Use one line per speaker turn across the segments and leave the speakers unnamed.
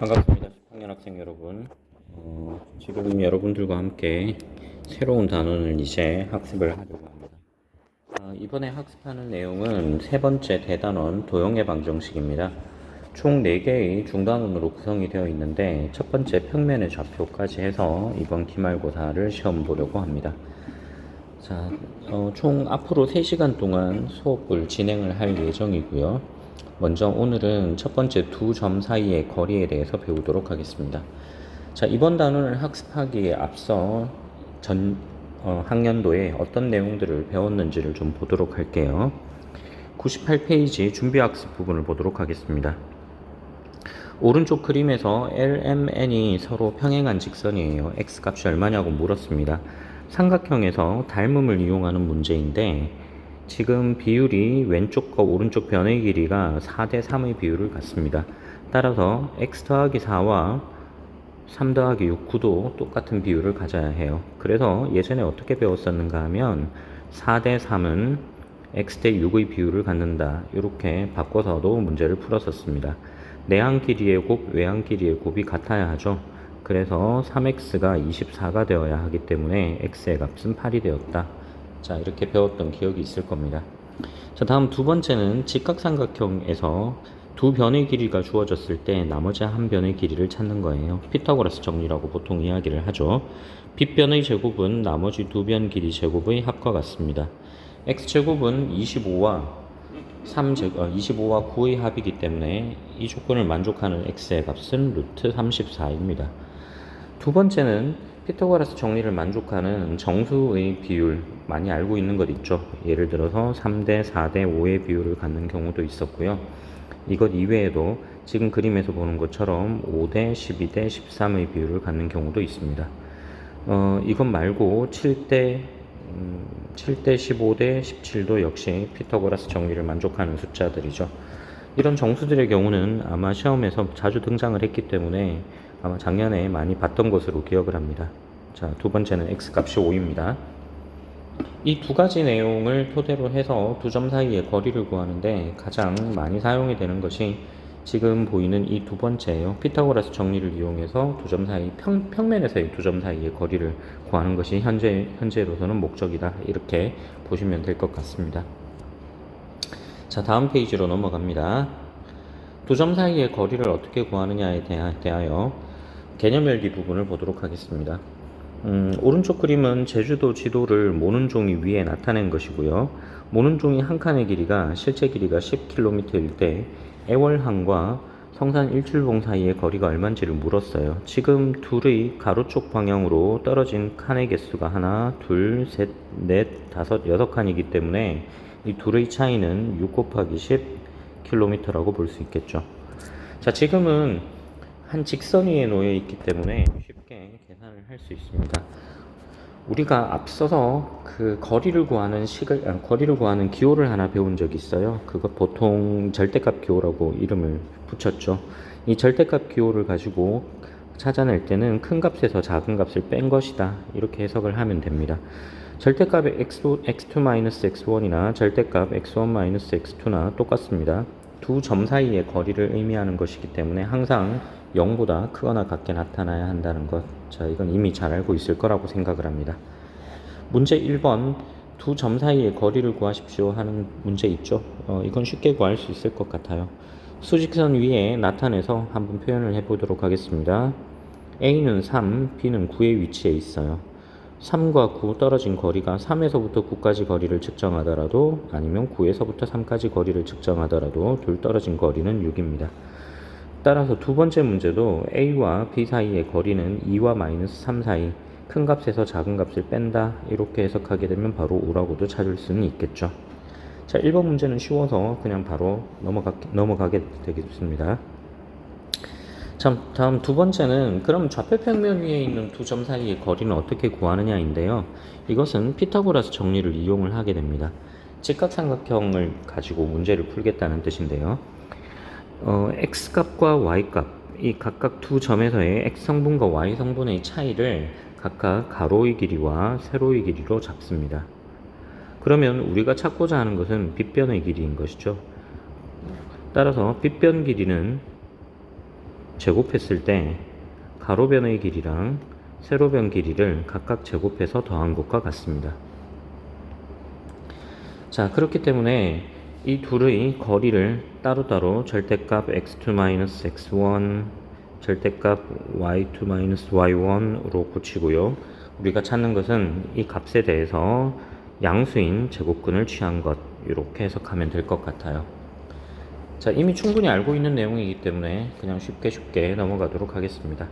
반갑습니다. 10학년 학생 여러분. 지금 여러분들과 함께 새로운 단원을 이제 학습을 하려고 합니다. 이번에 학습하는 내용은 세 번째 대단원 도형의 방정식입니다. 총 4개의 중단원으로 구성이 되어 있는데 첫 번째 평면의 좌표까지 해서 이번 기말고사를 시험 보려고 합니다. 자, 총 앞으로 3시간 동안 수업을 진행을 할 예정이고요. 먼저 오늘은 첫 번째 두 점 사이의 거리에 대해서 배우도록 하겠습니다. 자, 이번 단원을 학습하기에 앞서 전 학년도에 어떤 내용들을 배웠는지를 좀 보도록 할게요. 98페이지 준비학습 부분을 보도록 하겠습니다. 오른쪽 그림에서 LMN이 서로 평행한 직선이에요. X값이 얼마냐고 물었습니다. 삼각형에서 닮음을 이용하는 문제인데 지금 비율이 왼쪽과 오른쪽 변의 길이가 4대 3의 비율을 갖습니다. 따라서 x 더하기 4와 3 더하기 6, 9도 똑같은 비율을 가져야 해요. 그래서 예전에 어떻게 배웠었는가 하면 4대 3은 x 대 6의 비율을 갖는다. 이렇게 바꿔서도 문제를 풀었었습니다. 내항 길이의 곱, 외항 길이의 곱이 같아야 하죠. 그래서 3x가 24가 되어야 하기 때문에 x의 값은 8이 되었다. 자, 이렇게 배웠던 기억이 있을 겁니다. 자, 다음 두 번째는 직각삼각형에서 두 변의 길이가 주어졌을 때 나머지 한 변의 길이를 찾는 거예요. 피타고라스 정리라고 보통 이야기를 하죠. 빗변의 제곱은 나머지 두 변 길이 제곱의 합과 같습니다. x제곱은 25와 25와 9의 합이기 때문에 이 조건을 만족하는 x의 값은 루트 34입니다. 두 번째는 피타고라스 정리를 만족하는 정수의 비율, 많이 알고 있는 것 있죠. 예를 들어서 3대 4대 5의 비율을 갖는 경우도 있었고요. 이것 이외에도 지금 그림에서 보는 것처럼 5대 12대 13의 비율을 갖는 경우도 있습니다. 이것 말고 7대 15대 17도 역시 피타고라스 정리를 만족하는 숫자들이죠. 이런 정수들의 경우는 아마 시험에서 자주 등장을 했기 때문에 아마 작년에 많이 봤던 것으로 기억을 합니다. 자, 두 번째는 x값이 5입니다. 이 두 가지 내용을 토대로 해서 두 점 사이의 거리를 구하는데 가장 많이 사용이 되는 것이 지금 보이는 이 두 번째예요. 피타고라스 정리를 이용해서 두 점 사이, 평면에서의 두 점 사이의 거리를 구하는 것이 현재로서는 목적이다. 이렇게 보시면 될 것 같습니다. 자, 다음 페이지로 넘어갑니다. 두 점 사이의 거리를 어떻게 구하느냐에 대하여 개념 열기 부분을 보도록 하겠습니다. 오른쪽 그림은 제주도 지도를 모는 종이 위에 나타낸 것이고요. 모는 종이 한 칸의 길이가 실제 길이가 10km일 때 애월항과 성산 일출봉 사이의 거리가 얼마인지를 물었어요. 지금 둘의 가로쪽 방향으로 떨어진 칸의 개수가 하나, 둘, 셋, 넷, 다섯, 6칸이기 때문에 이 둘의 차이는 6 곱하기 10km라고 볼 수 있겠죠. 자, 지금은 한 직선 위에 놓여 있기 때문에 쉽게 계산을 할 수 있습니다. 우리가 앞서서 그 거리를 구하는 기호를 하나 배운 적이 있어요. 그것 보통 절대값 기호라고 이름을 붙였죠. 이 절대값 기호를 가지고 찾아낼 때는 큰 값에서 작은 값을 뺀 것이다. 이렇게 해석을 하면 됩니다. 절대값 x2-x1이나 절대값 x1-x2나 똑같습니다. 두 점 사이의 거리를 의미하는 것이기 때문에 항상 0보다 크거나 같게 나타나야 한다는 것. 자, 이건 이미 잘 알고 있을 거라고 생각을 합니다. 문제 1번 두 점 사이의 거리를 구하십시오 하는 문제 있죠. 이건 쉽게 구할 수 있을 것 같아요. 수직선 위에 나타내서 한번 표현을 해보도록 하겠습니다. A는 3, B는 9의 위치에 있어요. 3과 9 떨어진 거리가 3에서부터 9까지 거리를 측정하더라도 아니면 9에서부터 3까지 거리를 측정하더라도 둘 떨어진 거리는 6입니다. 따라서 두 번째 문제도 A와 B 사이의 거리는 2와 마이너스 3 사이 큰 값에서 작은 값을 뺀다. 이렇게 해석하게 되면 바로 5라고도 찾을 수는 있겠죠. 자, 1번 문제는 쉬워서 그냥 바로 넘어가게 되겠습니다. 자, 다음 두 번째는 그럼 좌표평면 위에 있는 두 점 사이의 거리는 어떻게 구하느냐인데요. 이것은 피타고라스 정리를 이용을 하게 됩니다. 직각삼각형을 가지고 문제를 풀겠다는 뜻인데요. x값과 y값, 이 각각 두 점에서의 x성분과 y성분의 차이를 각각 가로의 길이와 세로의 길이로 잡습니다. 그러면 우리가 찾고자 하는 것은 빗변의 길이인 것이죠. 따라서 빗변 길이는 제곱했을 때 가로변의 길이랑 세로변 길이를 각각 제곱해서 더한 것과 같습니다. 자, 그렇기 때문에 이 둘의 거리를 따로따로 절대값 x2-x1, 절대값 y2-y1으로 고치고요. 우리가 찾는 것은 이 값에 대해서 양수인 제곱근을 취한 것, 이렇게 해석하면 될 것 같아요. 자, 이미 충분히 알고 있는 내용이기 때문에 그냥 쉽게 넘어가도록 하겠습니다.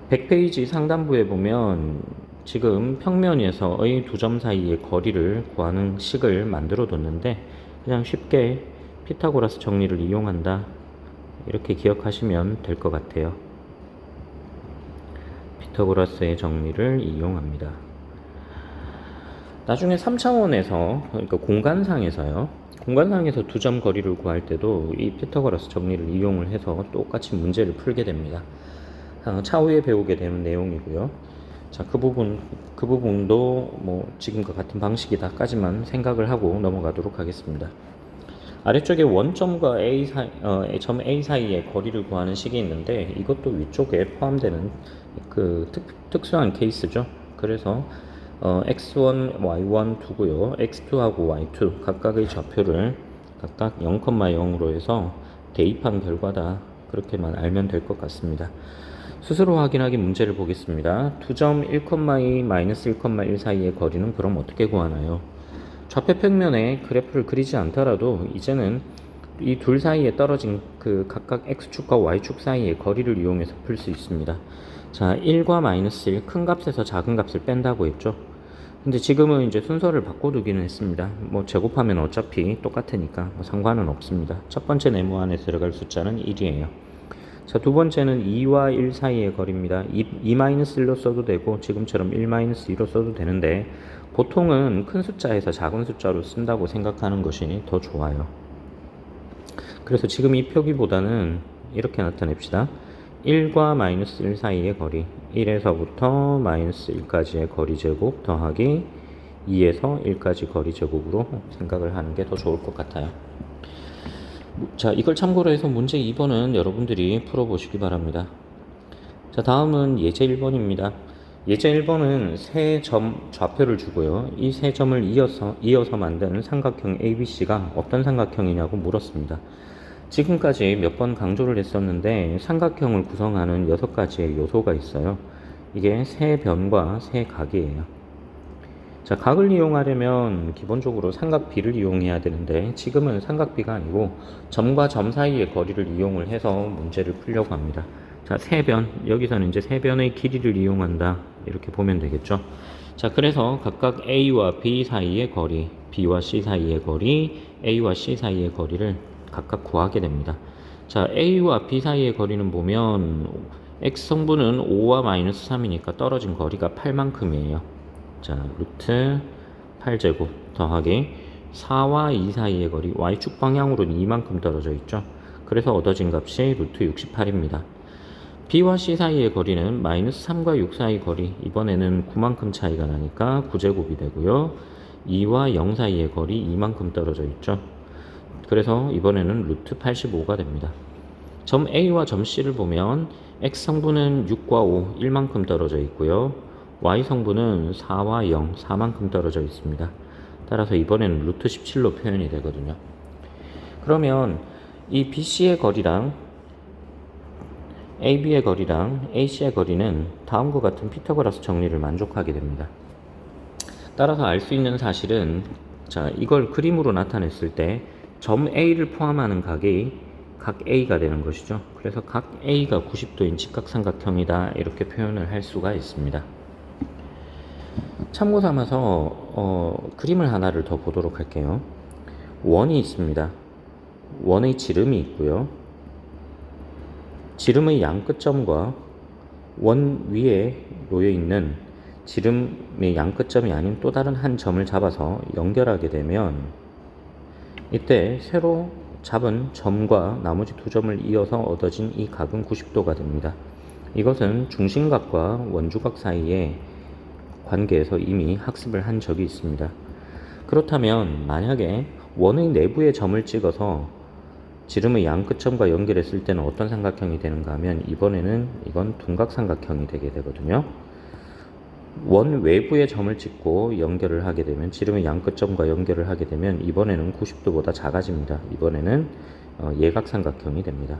100페이지 상단부에 보면 지금 평면에서의 두 점 사이의 거리를 구하는 식을 만들어 뒀는데 그냥 쉽게 피타고라스 정리를 이용한다, 이렇게 기억하시면 될 것 같아요. 피타고라스의 정리를 이용합니다. 나중에 3차원에서, 그러니까 공간상에서요, 공간상에서 두 점 거리를 구할 때도 이 피타고라스 정리를 이용을 해서 똑같이 문제를 풀게 됩니다. 차후에 배우게 되는 내용이고요. 자, 그 부분도 뭐 지금과 같은 방식이다까지만 생각을 하고 넘어가도록 하겠습니다. 아래쪽에 원점과 점 A 사이의 거리를 구하는 식이 있는데 이것도 위쪽에 포함되는 그 특수한 케이스죠. 그래서 x1, y1 두고요. x2하고 y2 각각의 좌표를 각각 0,0으로 해서 대입한 결과다, 그렇게만 알면 될 것 같습니다. 스스로 확인하기 문제를 보겠습니다. 두 점 1,2, -1,1 사이의 거리는 그럼 어떻게 구하나요? 좌표 평면에 그래프를 그리지 않더라도 이제는 이 둘 사이에 떨어진 그 각각 x축과 y축 사이의 거리를 이용해서 풀 수 있습니다. 자, 1과 -1, 큰 값에서 작은 값을 뺀다고 했죠. 근데 지금은 이제 순서를 바꿔두기는 했습니다. 뭐 제곱하면 어차피 똑같으니까 뭐 상관은 없습니다. 첫 번째 네모 안에 들어갈 숫자는 1이에요. 자, 두 번째는 2와 1 사이의 거리입니다. 2-1로 써도 되고 지금처럼 1-2로 써도 되는데 보통은 큰 숫자에서 작은 숫자로 쓴다고 생각하는 것이 더 좋아요. 그래서 지금 이 표기보다는 이렇게 나타냅시다. 1과 -1 사이의 거리, 1에서부터 -1까지의 거리 제곱 더하기 2에서 1까지 거리 제곱으로 생각을 하는 게 더 좋을 것 같아요. 자, 이걸 참고로 해서 문제 2번은 여러분들이 풀어보시기 바랍니다. 자, 다음은 예제 1번입니다. 예제 1번은 세 점 좌표를 주고요. 이 세 점을 이어서 만든 삼각형 ABC가 어떤 삼각형이냐고 물었습니다. 지금까지 몇 번 강조를 했었는데 삼각형을 구성하는 6가지의 요소가 있어요. 이게 세 변과 세 각이에요. 자, 각을 이용하려면 기본적으로 삼각비를 이용해야 되는데 지금은 삼각비가 아니고 점과 점 사이의 거리를 이용을 해서 문제를 풀려고 합니다. 자, 세 변, 여기서는 이제 세 변의 길이를 이용한다, 이렇게 보면 되겠죠. 자, 그래서 각각 A와 B 사이의 거리, B와 C 사이의 거리, A와 C 사이의 거리를 각각 구하게 됩니다. 자, A와 B 사이의 거리는 보면 X성분은 5와 -3이니까 떨어진 거리가 8만큼이에요. 자, 루트 8제곱 더하기 4와 2 사이의 거리, Y축 방향으로는 2만큼 떨어져 있죠. 그래서 얻어진 값이 루트 68입니다. B와 C 사이의 거리는 -3과 6 사이 거리, 이번에는 9만큼 차이가 나니까 9제곱이 되고요. 2와 0 사이의 거리 2만큼 떨어져 있죠. 그래서 이번에는 루트 85가 됩니다. 점 A와 점 C를 보면 X성분은 6과 5, 1만큼 떨어져 있고요. Y성분은 4와 0, 4만큼 떨어져 있습니다. 따라서 이번에는 루트 17로 표현이 되거든요. 그러면 이 BC의 거리랑 AB의 거리랑 AC의 거리는 다음과 같은 피타고라스 정리를 만족하게 됩니다. 따라서 알 수 있는 사실은, 자, 이걸 그림으로 나타냈을 때 점 A를 포함하는 각이 각 A가 되는 것이죠. 그래서 각 A가 90도인 직각삼각형이다, 이렇게 표현을 할 수가 있습니다. 참고 삼아서 그림을 하나를 더 보도록 할게요. 원이 있습니다. 원의 지름이 있고요. 지름의 양 끝점과 원 위에 놓여 있는 지름의 양 끝점이 아닌 또 다른 한 점을 잡아서 연결하게 되면 이때 새로 잡은 점과 나머지 두 점을 이어서 얻어진 이 각은 90도가 됩니다. 이것은 중심각과 원주각 사이의 관계에서 이미 학습을 한 적이 있습니다. 그렇다면 만약에 원의 내부에 점을 찍어서 지름의 양 끝점과 연결했을 때는 어떤 삼각형이 되는가 하면 이번에는 이건 둔각삼각형이 되게 되거든요. 원 외부의 점을 찍고 연결을 하게 되면 지름의 양 끝점과 연결을 하게 되면 이번에는 90도보다 작아집니다. 이번에는 예각삼각형이 됩니다.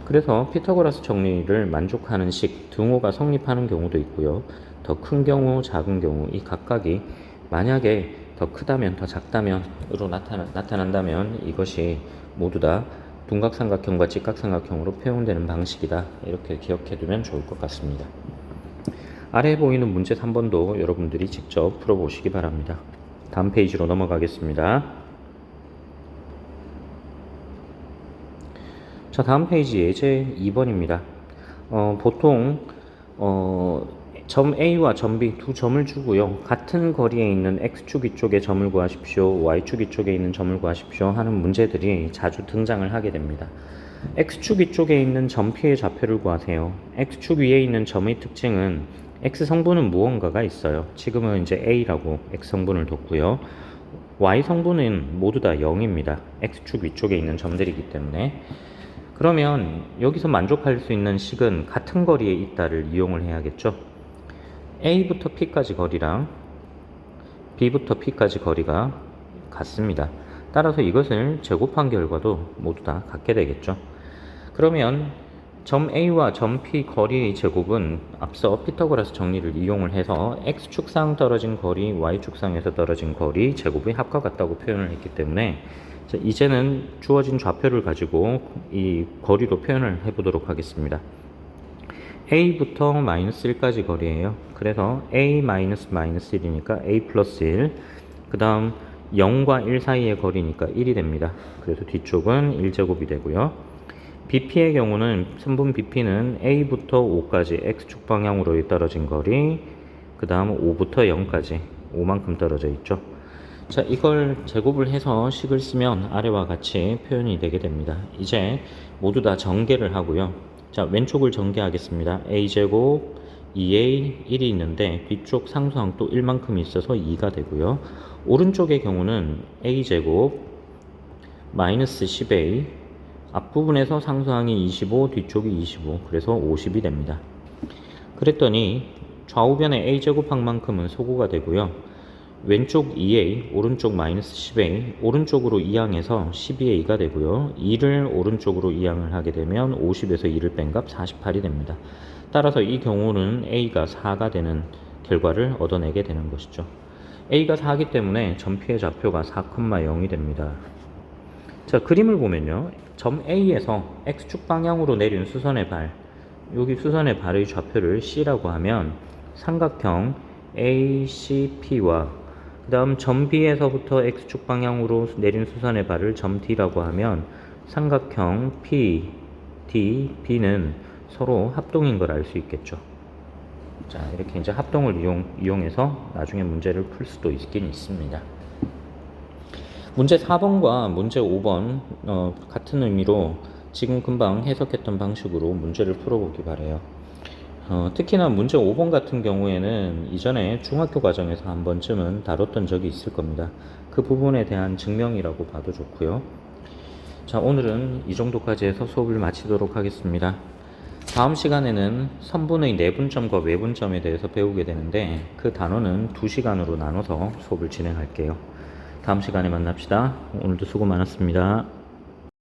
그래서 피타고라스 정리를 만족하는 식 등호가 성립하는 경우도 있고요. 더 큰 경우, 작은 경우 이 각각이 만약에 더 크다면, 더 작다면으로 나타난다면 이것이 모두 다 둔각삼각형과 직각삼각형으로 표현되는 방식이다. 이렇게 기억해 두면 좋을 것 같습니다. 아래에 보이는 문제 3번도 여러분들이 직접 풀어보시기 바랍니다. 다음 페이지로 넘어가겠습니다. 자, 다음 페이지 예제 2번입니다. 보통 점 A와 점 B 두 점을 주고요. 같은 거리에 있는 X축 위쪽의 점을 구하십시오. Y축 위쪽에 있는 점을 구하십시오 하는 문제들이 자주 등장을 하게 됩니다. X축 위쪽에 있는 점 P의 좌표를 구하세요. X축 위에 있는 점의 특징은 X 성분은 무언가가 있어요. 지금은 이제 A라고 X 성분을 뒀고요. Y 성분은 모두 다 0입니다. X축 위쪽에 있는 점들이기 때문에. 그러면 여기서 만족할 수 있는 식은 같은 거리에 있다를 이용을 해야겠죠. A부터 P까지 거리랑 B부터 P까지 거리가 같습니다. 따라서 이것을 제곱한 결과도 모두 다 같게 되겠죠. 그러면 점 A와 점 P 거리의 제곱은 앞서 피타고라스 정리를 이용을 해서 X축상 떨어진 거리, Y축상에서 떨어진 거리 제곱의 합과 같다고 표현을 했기 때문에 자, 이제는 주어진 좌표를 가지고 이 거리로 표현을 해보도록 하겠습니다. A부터 마이너스 1까지 거리예요. 그래서 A 마이너스 1이니까 A 플러스 1. 그 다음 0과 1 사이의 거리니까 1이 됩니다. 그래서 뒤쪽은 1제곱이 되고요. BP의 경우는 선분 BP는 A부터 5까지 X축 방향으로 떨어진 거리, 그 다음 5부터 0까지 5만큼 떨어져 있죠. 자, 이걸 제곱을 해서 식을 쓰면 아래와 같이 표현이 되게 됩니다. 이제 모두 다 전개를 하고요. 자, 왼쪽을 전개하겠습니다. A제곱 2A 1이 있는데 뒤쪽 상수항 또 1만큼 있어서 2가 되고요. 오른쪽의 경우는 A제곱 마이너스 10A 앞부분에서 상수항이 25, 뒤쪽이 25, 그래서 50이 됩니다. 그랬더니 좌우변의 A제곱항만큼은 소구가 되고요. 왼쪽 2A, 오른쪽 마이너스 10A, 오른쪽으로 이항해서 12A가 되고요. 2를 오른쪽으로 이항을 하게 되면 50에서 2를 뺀 값 48이 됩니다. 따라서 이 경우는 A가 4가 되는 결과를 얻어내게 되는 것이죠. A가 4이기 때문에 점 P의 좌표가 4,0이 됩니다. 자, 그림을 보면요. 점 A에서 X축 방향으로 내린 수선의 발, 여기 수선의 발의 좌표를 C라고 하면 삼각형 ACP와 그 다음 점 B에서부터 X축 방향으로 내린 수선의 발을 점 D라고 하면 삼각형 PDB는 서로 합동인 걸 알 수 있겠죠. 자, 이렇게 이제 합동을 이용해서 나중에 문제를 풀 수도 있긴 있습니다. 문제 4번과 문제 5번 같은 의미로 지금 금방 해석했던 방식으로 문제를 풀어보기 바래요. 특히나 문제 5번 같은 경우에는 이전에 중학교 과정에서 한 번쯤은 다뤘던 적이 있을 겁니다. 그 부분에 대한 증명이라고 봐도 좋고요. 자, 오늘은 이 정도까지 해서 수업을 마치도록 하겠습니다. 다음 시간에는 선분의 내분점과 외분점에 대해서 배우게 되는데 그 단원은 2시간으로 나눠서 수업을 진행할게요. 다음 시간에 만납시다. 오늘도 수고 많았습니다.